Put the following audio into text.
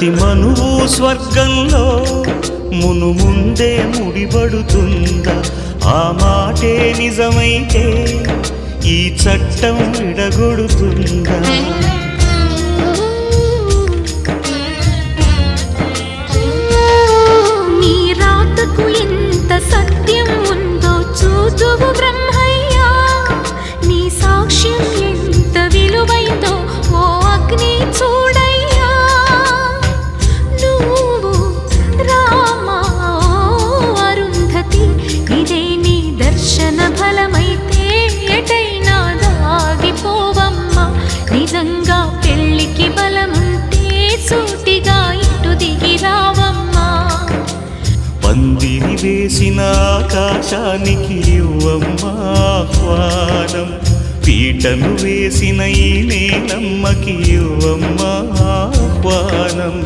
ప్రతి మనువు స్వర్గంలో ముందే ముడిపడుతుందా? ఆ మాటే నిజమైతే ఈ చట్టం విడగొడుతుందా? నీ రాతకు ఎంత సత్యం ఉందో చూదువు బ్రహ్మయ్యా, నీ సాక్ష్యం ఎంత విలువైందో ఓ అగ్ని చూడయ్యా. నువ్వు రామా అరుంధతి, ఇదే నీ దర్శన ఫలమైతే ఎటైనా దాగిపోవమ్మా. నిజంగా పెళ్ళికి బలముంటే సూటిగా ఇటు దిగి రావమ్మా. పందిరి వేసిన ఆకాశానికి ఇవ్వమ్మా ఆహ్వానం, పీటను వేసిన ఈ నేలమ్మకి ఇవ్వమ్మా ఆహ్వానం.